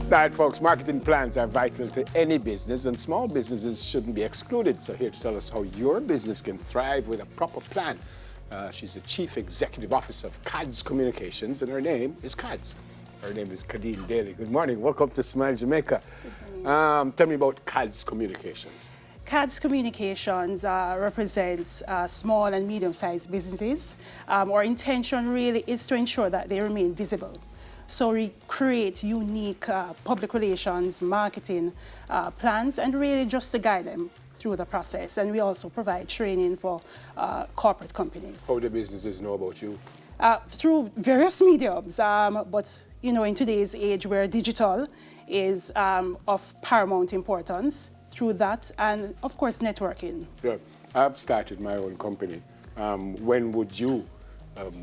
All right, folks, marketing plans are vital to any business, and small businesses shouldn't be excluded. So here to tell us how your business can thrive with a proper plan. She's the Chief Executive Officer of CADS Communications, and her name is CADS. Her name is Khadine Daley. Good morning. Welcome to Smile Jamaica. Tell me about CADS Communications. CADS Communications represents small and medium-sized businesses. Our intention really is to ensure that they remain visible. So we create unique public relations, marketing plans, and really just to guide them through the process. And we also provide training for corporate companies. How do businesses know about you? Through various mediums, but you know, in today's age where digital is of paramount importance, through that, and of course networking. Yeah, I've started my own company. When would you?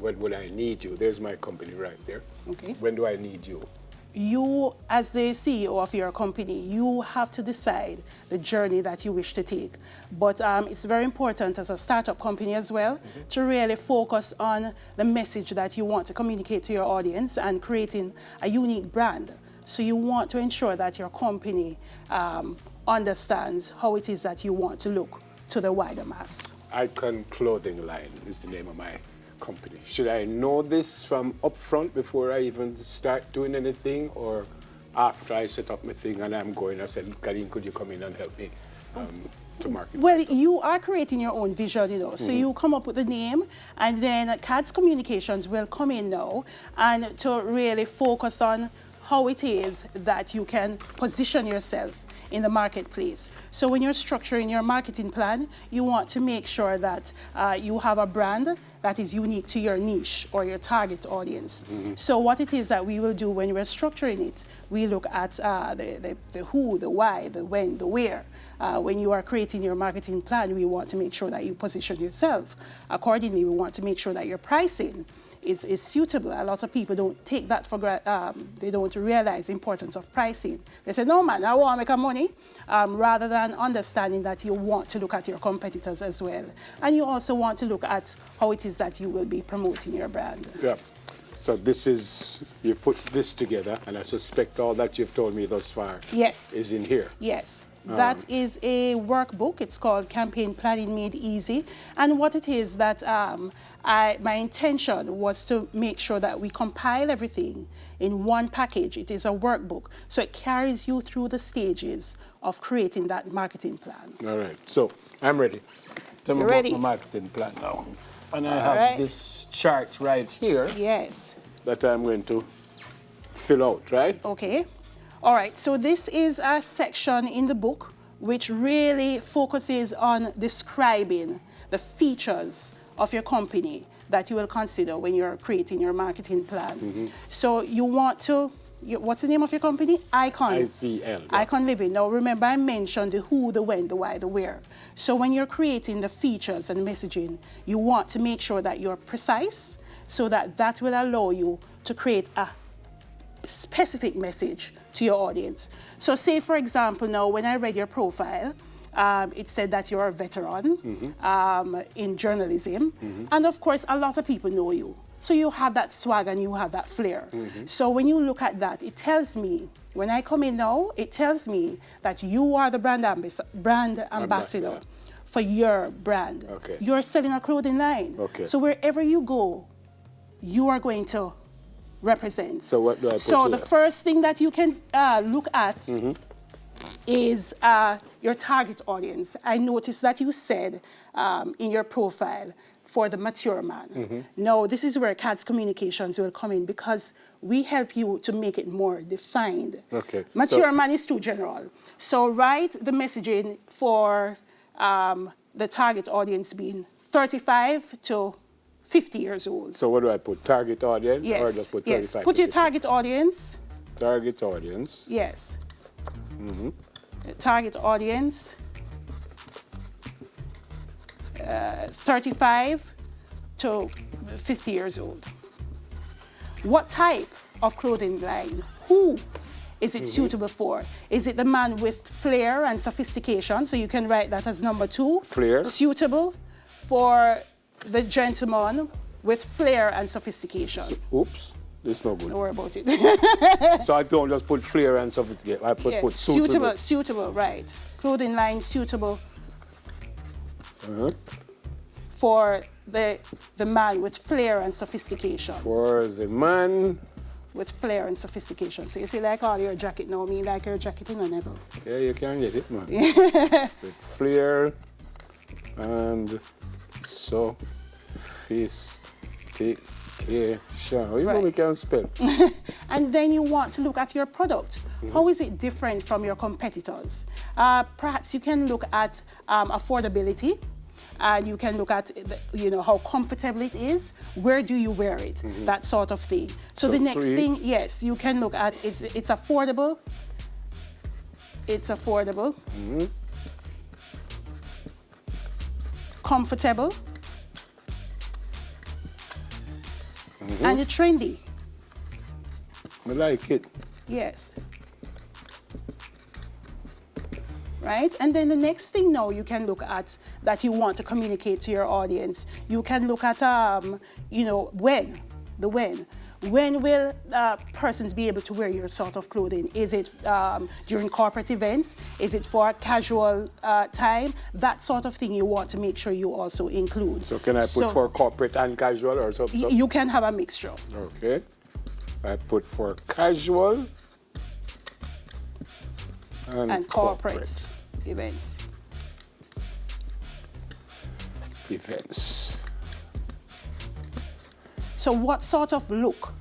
When would I need you? There's my company right there. Okay. When do I need you? You, as the CEO of your company, you have to decide the journey that you wish to take. But it's very important as a startup company as well to really focus on the message that you want to communicate to your audience and creating a unique brand. So you want to ensure that your company understands how it is that you want to look to the wider mass. Icon Clothing Line is the name of my company. Should I know this from upfront before I even start doing anything, or after I set up my thing and I'm going, I said, Khadine, could you come in and help me to market? Well, you are creating your own vision, you know, so you come up with the name, and then CADS Communications will come in now and to really focus on how it is that you can position yourself in the marketplace. So when you're structuring your marketing plan, you want to make sure that you have a brand that is unique to your niche or your target audience. So what it is that we will do when we're structuring it, we look at the who, the why, the when, the where. When you are creating your marketing plan, we want to make sure that you position yourself. Accordingly, we want to make sure that your pricing is suitable. A lot of people don't take that for granted. They don't realize the importance of pricing. They say, no man, I want to make a money, rather than understanding that you want to look at your competitors as well. And you also want to look at how it is that you will be promoting your brand. Yeah. So this is, you put this together, and I suspect all that you've told me thus far is in here. Yes. That is a workbook. It's called Campaign Planning Made Easy. And what it is that my intention was to make sure that we compile everything in one package. It is a workbook. So it carries you through the stages of creating that marketing plan. All right. So I'm ready. Tell me about my marketing plan now. And I have this chart right here. Yes. That I'm going to fill out, right? Okay. All right, so this is a section in the book which really focuses on describing the features of your company that you will consider when you're creating your marketing plan. So you want to, what's the name of your company? Icon. ICL. Yeah. Icon Living. Now remember I mentioned the who, the when, the why, the where. So when you're creating the features and messaging, you want to make sure that you're precise so that that will allow you to create a specific message to your audience. So say, for example, now when I read your profile, it said that you're a veteran in journalism. And of course, a lot of people know you. So you have that swag and you have that flair. So when you look at that, it tells me, when I come in now, it tells me that you are the brand ambassador for your brand. Okay. You're selling a clothing line. Okay. So wherever you go, you are going to represent. So what do I put So here? the first thing that you can look at is your target audience. I noticed that you said in your profile for the mature man. Now, this is where CADS Communications will come in because we help you to make it more defined. Okay. Mature man is too general. So write the messaging for the target audience being 35 to 50 years old. So what do I put? Target audience? Yes. Or just put 35 yes. Put your target audience. Target audience. Yes. Target audience. 35 to 50 years old. What type of clothing line? Who is it suitable for? Is it the man with flair and sophistication? So you can write that as number 2. Flair. Suitable for the gentleman with flair and sophistication. Oops. It's no good. Don't worry about it. So I don't just put flair and stuff together. I put suitable. Suitable, right. Clothing line suitable for the man with flair and sophistication. For the man. With flair and sophistication. So you see, like all your jacket now, me like your jacket, you know, never. Yeah, you can get it, man. With flair and sophistication. Even Right. we can spell. And then you want to look at your product. How is it different from your competitors? Perhaps you can look at affordability. And you can look at, how comfortable it is. Where do you wear it? That sort of thing. So the next thing, yes, you can look at it's affordable. It's affordable. Comfortable. And it's trendy. I like it. Yes. Right? And then the next thing now you can look at that you want to communicate to your audience, you can look at, when. When will persons be able to wear your sort of clothing? Is it during corporate events? Is it for casual time? That sort of thing you want to make sure you also include. So can I put for corporate and casual or something? You can have a mixture. Okay. I put for casual and corporate events. So what sort of look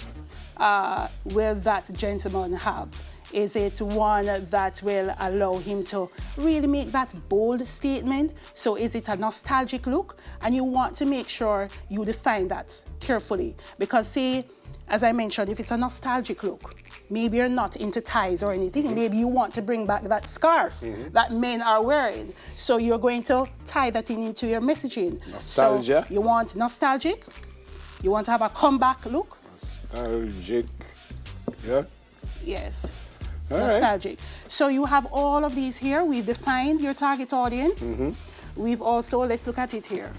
will that gentleman have? Is it one that will allow him to really make that bold statement? So is it a nostalgic look? And you want to make sure you define that carefully. Because say, as I mentioned, if it's a nostalgic look, maybe you're not into ties or anything. Maybe you want to bring back that scarf that men are wearing. So you're going to tie that into your messaging. Nostalgia. So you want nostalgic. You want to have a comeback look. Nostalgic. Yeah. Yes. All Nostalgic. Right. So you have all of these here. We've defined your target audience. We've also, let's look at it here.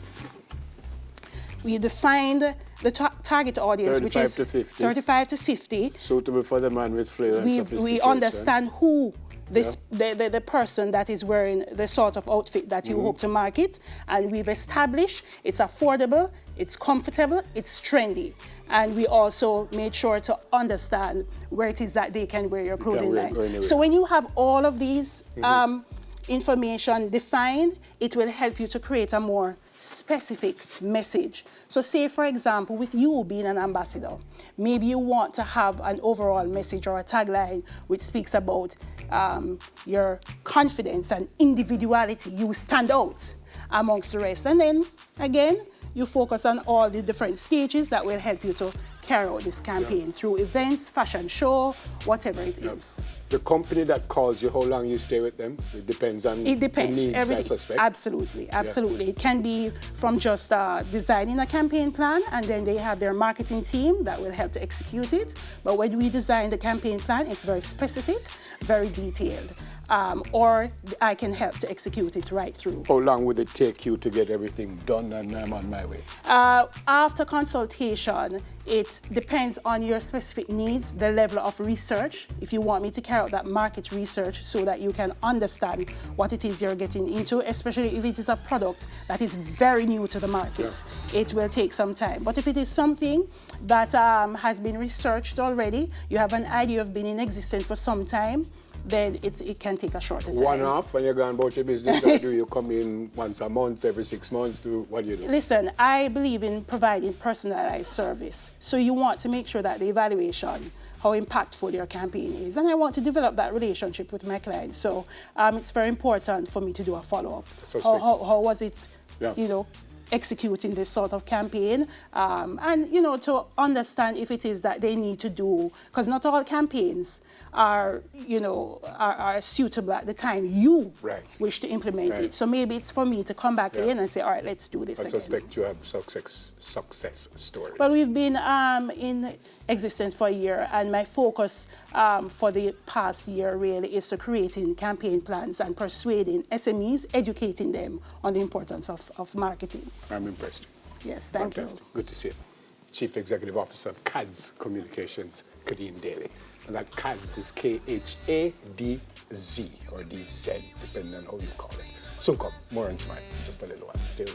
We defined the target audience, which is 35 to 50. Suitable for the man with flair and sophistication. We understand who the person that is wearing the sort of outfit that you hope to market. And we've established it's affordable, it's comfortable, it's trendy. And we also made sure to understand where it is that they can wear your clothing line. So when you have all of these information defined, it will help you to create a more specific message. So say, for example, with you being an ambassador, maybe you want to have an overall message or a tagline which speaks about your confidence and individuality. You stand out amongst the rest. And then, again, you focus on all the different stages that will help you to carry out this campaign through events, fashion show, whatever it is. The company that calls you, how long you stay with them? It depends on It depends. the needs, Everything. I suspect. Absolutely. It can be from just designing a campaign plan, and then they have their marketing team that will help to execute it. But when we design the campaign plan, it's very specific, very detailed. Or I can help to execute it right through. How long would it take you to get everything done and I'm on my way? After consultation, it depends on your specific needs, the level of research. If you want me to carry out that market research so that you can understand what it is you're getting into, especially if it is a product that is very new to the market, it will take some time. But if it is something that has been researched already, you have an idea of being in existence for some time, then it can take a shorter time. One-off when you're going about your business, or do you come in once a month, every 6 months? What do you do? Listen, I believe in providing personalized service. So you want to make sure that the evaluation, how impactful your campaign is. And I want to develop that relationship with my clients. So it's very important for me to do a follow-up. How was it, executing this sort of campaign, and to understand if it is that they need to do, because not all campaigns are suitable at the time you wish to implement it. So maybe it's for me to come back in and say, all right, let's do this again. I suspect you have success stories. Well, we've been in existence for a year, and my focus for the past year really is to creating campaign plans and persuading SMEs, educating them on the importance of marketing. I'm impressed. Yes, thank you. Good to see you. Chief Executive Officer of CADS Communications, Khadine Daley. And that CADS is K-H-A-D-Z or D-Z, depending on how you call it. Soon come, more on Smile, just a little while. Stay with us.